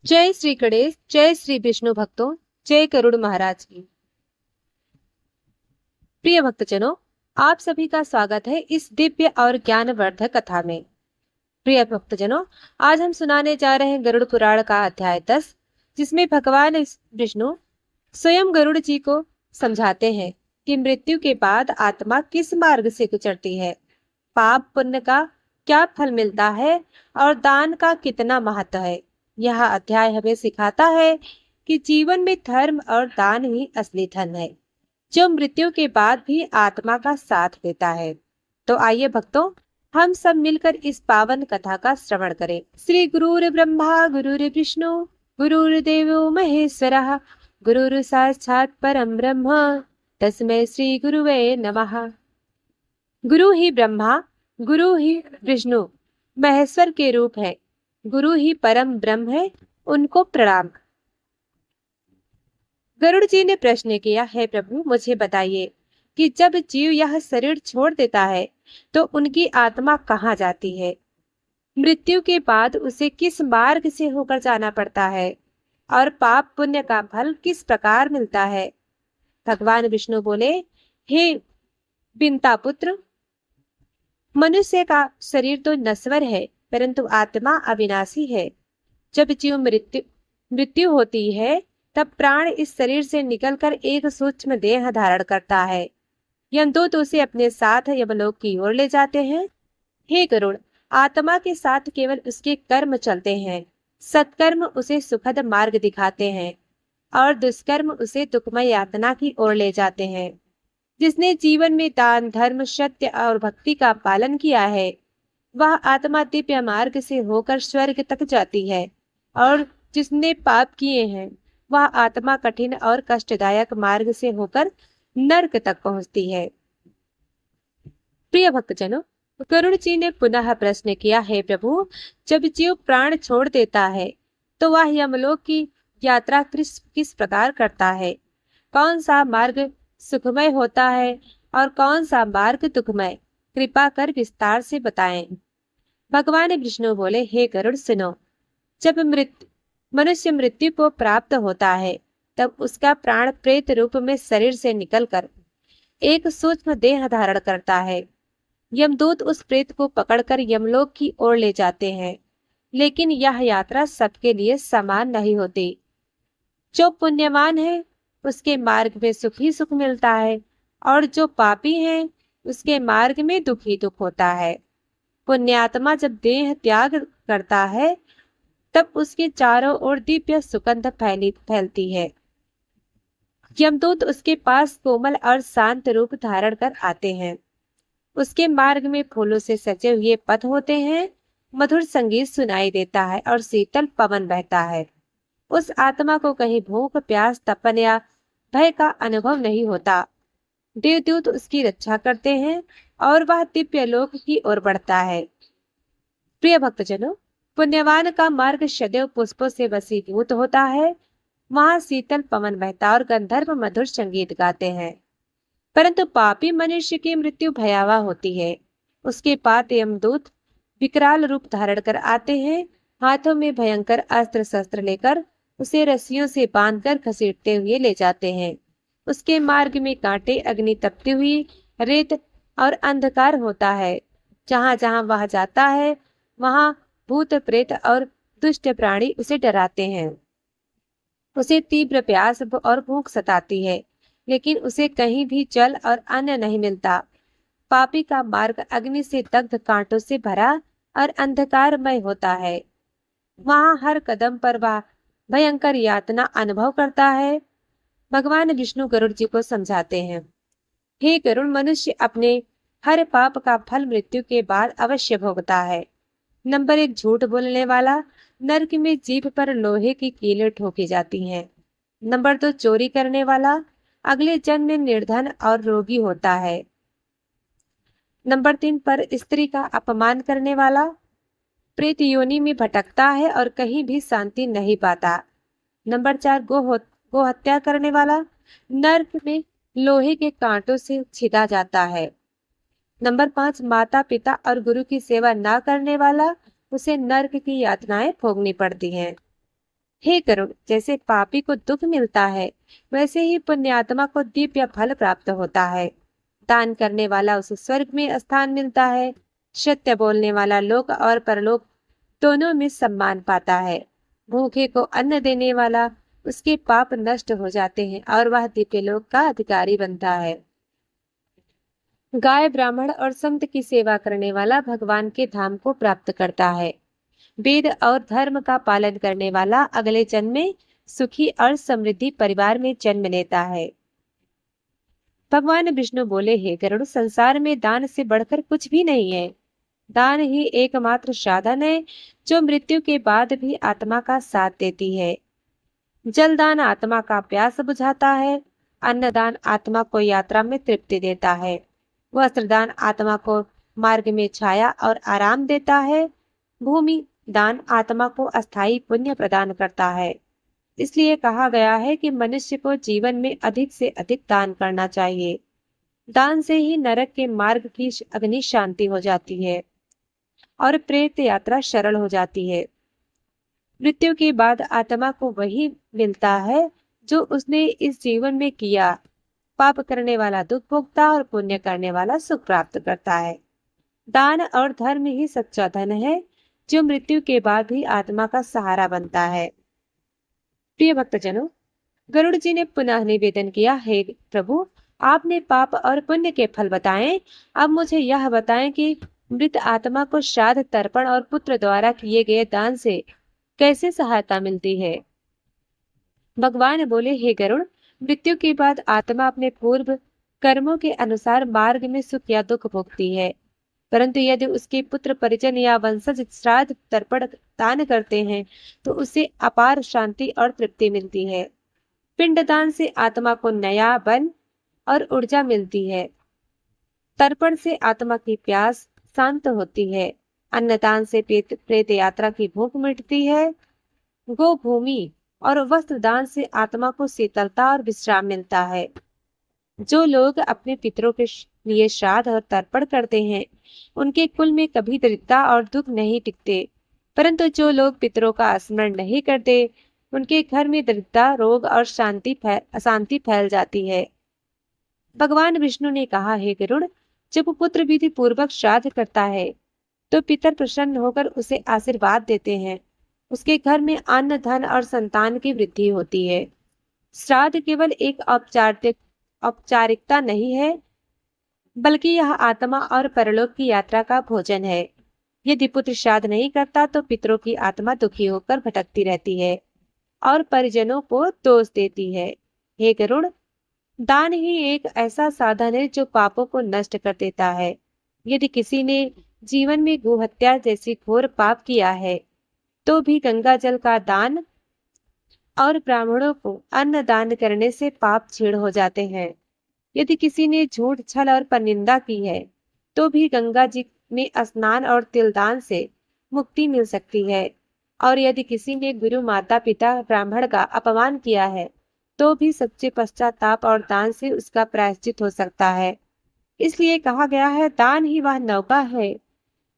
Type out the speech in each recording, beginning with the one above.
जय श्री गणेश, जय श्री विष्णु भक्तों, जय गरुड़ महाराज की। प्रिय भक्तजनों, आप सभी का स्वागत है इस दिव्य और ज्ञानवर्धक कथा में। प्रिय भक्तजनों, आज हम सुनाने जा रहे हैं गरुड़ पुराण का अध्याय 10, जिसमें भगवान विष्णु स्वयं गरुड़ जी को समझाते हैं कि मृत्यु के बाद आत्मा किस मार्ग से गुजरती है, पाप पुण्य का क्या फल मिलता है और दान का कितना महत्व है। यह अध्याय हमें सिखाता है कि जीवन में धर्म और दान ही असली धन है, जो मृत्यु के बाद भी आत्मा का साथ देता है। तो आइए भक्तों, हम सब मिलकर इस पावन कथा का श्रवण करें। श्री गुरुर ब्रह्मा गुरुर विष्णु गुरुर्देवो महेश्वरः गुरुर साक्षात् परम ब्रह्म तस्मै श्री गुरुवे नमः। गुरु ही ब्रह्मा, गुरु ही विष्णु महेश्वर के रूप है, गुरु ही परम ब्रह्म है, उनको प्रणाम। गरुड़ जी ने प्रश्न किया, है प्रभु मुझे बताइए कि जब जीव यह शरीर छोड़ देता है तो उनकी आत्मा कहाँ जाती है? मृत्यु के बाद उसे किस मार्ग से होकर जाना पड़ता है और पाप पुण्य का फल किस प्रकार मिलता है? भगवान विष्णु बोले, हे बिंता पुत्र, मनुष्य का शरीर तो नश्वर है परंतु आत्मा अविनाशी है। जब जीव मृत्यु होती है तब प्राण इस शरीर से निकलकर एक सूक्ष्म देह धारण करता है। यमदूत उसे अपने साथ यमलोक की ओर ले जाते हैं। हे गरुड़, आत्मा के साथ केवल उसके कर्म चलते हैं। सत्कर्म उसे सुखद मार्ग दिखाते हैं और दुष्कर्म उसे दुखमय यातना की ओर ले जाते हैं। जिसने जीवन में दान धर्म सत्य और भक्ति का पालन किया है, वह आत्मा दिव्य मार्ग से होकर स्वर्ग तक जाती है, और जिसने पाप किए हैं वह आत्मा कठिन और कष्टदायक मार्ग से होकर नरक तक पहुंचती है। प्रिय भक्तजनों, गरुड़ जी ने पुनः प्रश्न किया, है प्रभु, जब जीव प्राण छोड़ देता है तो वह यमलोक की यात्रा किस प्रकार करता है? कौन सा मार्ग सुखमय होता है और कौन सा मार्ग दुखमय? कृपा कर विस्तार से बताएं। भगवान विष्णु बोले, हे गरुड़ सुनो, जब मनुष्य मृत्यु को प्राप्त होता है तब उसका प्राण प्रेत रूप में शरीर से निकलकर एक सूक्ष्म देह धारण करता है। यमदूत उस प्रेत को पकड़कर यमलोक की ओर ले जाते हैं, लेकिन यह यात्रा सबके लिए समान नहीं होती। जो पुण्यवान है उसके मार्ग में सुख ही सुख मिलता है और जो पापी है उसके मार्ग में दुख ही दुख होता है। पुण्यात्मा जब देह त्याग करता है तब उसके चारों ओर दिव्य सुगंध फैलती है। यमदूत उसके पास कोमल और शांत रूप धारण कर आते हैं। उसके मार्ग में फूलों से सजे हुए पथ होते हैं, मधुर संगीत सुनाई देता है और शीतल पवन बहता है। उस आत्मा को कहीं भूख प्यास तपन या भय का अनुभव नहीं होता। देवदूत उसकी रक्षा करते हैं और वह दिव्य लोक की ओर बढ़ता है। प्रिय भक्तजनों, पुण्यवान का मार्ग सदैव पुष्पों से वसीभूत होता है। वहां शीतल पवन बहता और गंधर्व मधुर संगीत गाते हैं। परंतु पापी मनुष्य की मृत्यु भयावह होती है। उसके पास यमदूत विकराल रूप धारण कर आते हैं, हाथों में भयंकर अस्त्र शस्त्र लेकर उसे रस्सियों से बांधकर घसीटते हुए ले जाते हैं। उसके मार्ग में कांटे, अग्नि, तपती हुई रेत और अंधकार होता है। जहां जहां वह जाता है वहां भूत प्रेत और दुष्ट प्राणी उसे डराते हैं। उसे तीव्र प्यास और भूख सताती है, लेकिन उसे कहीं भी जल और अन्न नहीं मिलता। पापी का मार्ग अग्नि से दग्ध कांटों से भरा और अंधकारमय होता है। वहां हर कदम पर वह भयंकर यातना अनुभव करता है। भगवान विष्णु गरुड़ जी को समझाते हैं, हे गरुड़, मनुष्य अपने हर पाप का फल मृत्यु के बाद अवश्य भोगता है। नंबर 1, झूठ बोलने वाला, नरक में जीभ पर लोहे की कीलें ठोकी जाती हैं। नंबर 2, चोरी करने वाला, अगले जन्म में निर्धन और रोगी होता है। नंबर 3 पर स्त्री का अपमान करने वाला प्रेत योनि में भटकता है और कहीं भी शांति नहीं पाता। नंबर 4, गो हत्या करने वाला नरक में लोहे के कांटों से छिदा जाता है। नंबर 5, माता पिता और गुरु की सेवा ना करने वाला, उसे नरक की यातनाएं भोगनी पड़ती हैं। हे गरुड़, जैसे पापी को दुख मिलता है, वैसे ही पुण्यात्मा को दिव्य फल प्राप्त होता है। दान करने वाला उसे स्वर्ग में स्थान मिलता है। सत्य बोलने वाला लोक और परलोक दोनों में सम्मान पाता है। भूखे को अन्न देने वाला, उसके पाप नष्ट हो जाते हैं और वह दिव्य लोक का अधिकारी बनता है। गाय, ब्राह्मण और संत की सेवा करने वाला भगवान के धाम को प्राप्त करता है। वेद और धर्म का पालन करने वाला अगले जन्म में सुखी और समृद्धि परिवार में जन्म लेता है। भगवान विष्णु बोले, हे गरुड़, संसार में दान से बढ़कर कुछ भी नहीं है। दान ही एकमात्र साधन है जो मृत्यु के बाद भी आत्मा का साथ देती है। जलदान आत्मा का प्यास बुझाता है। अन्नदान आत्मा को यात्रा में तृप्ति देता है। वस्त्रदान आत्मा को मार्ग में छाया और आराम देता है। भूमि दान आत्मा को अस्थायी पुण्य प्रदान करता है। इसलिए कहा गया है कि मनुष्य को जीवन में अधिक से अधिक दान करना चाहिए। दान से ही नरक के मार्ग की अग्नि शांति हो जाती है और प्रेत यात्रा सरल हो जाती है। मृत्यु के बाद आत्मा को वही मिलता है जो उसने इस जीवन में किया। पाप करने वाला दुख भोगता और पुण्य करने वाला सुख प्राप्त करता है। दान और धर्म ही सच्चा धन है जो मृत्यु के बाद भी आत्मा का सहारा बनता है। प्रिय भक्तजनों, गरुड़ जी ने पुनः निवेदन किया, हे प्रभु, आपने पाप और पुण्य के फल बताएं। अब मुझे यह बताएं कि मृत आत्मा को श्राद्ध, तर्पण और पुत्र द्वारा किए गए दान से कैसे सहायता मिलती है। भगवान बोले, हे गरुड़, मृत्यु के बाद आत्मा अपने पूर्व कर्मों के अनुसार मार्ग में सुख या दुख भोगती है। परंतु यदि उसके पुत्र, परिजन या वंशज श्राद्ध, तर्पण दान करते हैं तो उसे अपार शांति और तृप्ति मिलती है। पिंडदान से आत्मा को नया बल और ऊर्जा मिलती है। तर्पण से आत्मा की प्यास शांत होती है। अन्नदान से प्रेत यात्रा की भूख मिटती है। गो, भूमि और वस्त्र दान से आत्मा को शीतलता और विश्राम मिलता है। जो लोग अपने पितरों के लिए श्राद्ध और तर्पण करते हैं, उनके कुल में कभी दरिद्रता और दुख नहीं टिकते। परंतु जो लोग पितरों का स्मरण नहीं करते, उनके घर में दरिद्रता, रोग और अशांति फैल जाती है। भगवान विष्णु ने कहा, हे गरुड़, जब पुत्र विधि पूर्वक श्राद्ध करता है तो पितर प्रसन्न होकर उसे आशीर्वाद देते हैं। उसके घर में अन्न, धन और संतान की वृद्धि होती है। श्राद्ध केवल एक औपचारिकता नहीं है, बल्कि यह आत्मा और परलोक की यात्रा का भोजन है। यदि पुत्र श्राद्ध नहीं करता तो पितरों की आत्मा दुखी होकर भटकती रहती है और परिजनों को दोष देती है। हे गरुड़, दान ही एक ऐसा साधन है जो पापों को नष्ट कर देता है। यदि किसी ने जीवन में गोहत्या जैसी घोर पाप किया है तो भी गंगा जल का दान और ब्राह्मणों को अन्न दान करने से पाप क्षीण हो जाते हैं। यदि किसी ने झूठ, छल और परनिंदा की है तो भी गंगा जी में स्नान और तिलदान से मुक्ति मिल सकती है। और यदि किसी ने गुरु, माता पिता, ब्राह्मण का अपमान किया है तो भी सच्चे पश्चाताप और दान से उसका प्रायश्चित हो सकता है। इसलिए कहा गया है, दान ही वह नौका है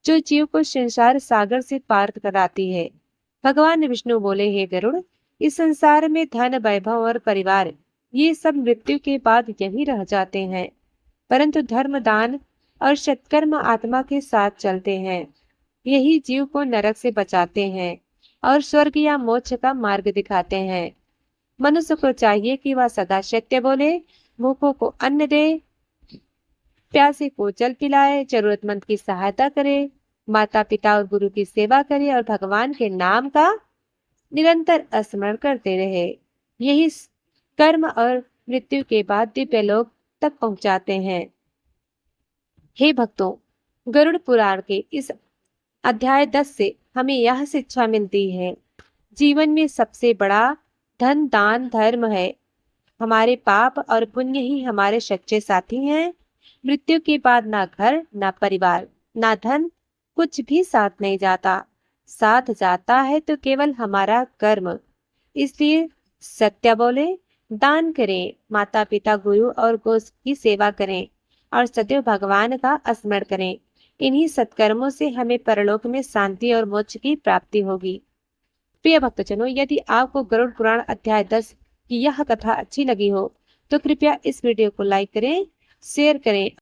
जो जीव को संसार सागर से पार कराती है। भगवान विष्णु बोले, हे गरुड़, इस संसार में धन, वैभव और परिवार ये सब मृत्यु के बाद यही रह जाते हैं, परंतु धर्म, दान और सत्कर्म आत्मा के साथ चलते हैं। यही जीव को नरक से बचाते हैं और स्वर्ग या मोक्ष का मार्ग दिखाते हैं। मनुष्य को चाहिए कि वह सदा सत्य बोले, भूखों को अन्न दे, प्यासे को जल पिलाए, जरूरतमंद की सहायता करे, माता पिता और गुरु की सेवा करे और भगवान के नाम का निरंतर स्मरण करते रहे। यही कर्म और मृत्यु के बाद दिव्य लोक तक पहुंचाते हैं। हे भक्तों, गरुड़ पुराण के इस अध्याय 10 से हमें यह शिक्षा मिलती है, जीवन में सबसे बड़ा धन दान धर्म है। हमारे पाप और पुण्य ही हमारे सच्चे साथी हैं। मृत्यु के बाद ना घर, ना परिवार, ना धन, कुछ भी साथ नहीं जाता। साथ जाता है तो केवल हमारा कर्म। इसलिए सत्य बोले, दान करें, माता पिता, गुरु और गौ की सेवा करें और सदैव भगवान का स्मरण करें। इन्हीं सत्कर्मों से हमें परलोक में शांति और मोक्ष की प्राप्ति होगी। प्रिय भक्तजनों, यदि आपको गरुड़ पुराण अध्याय 10 की यह कथा अच्छी लगी हो तो कृपया इस वीडियो को लाइक करें, शेयर करें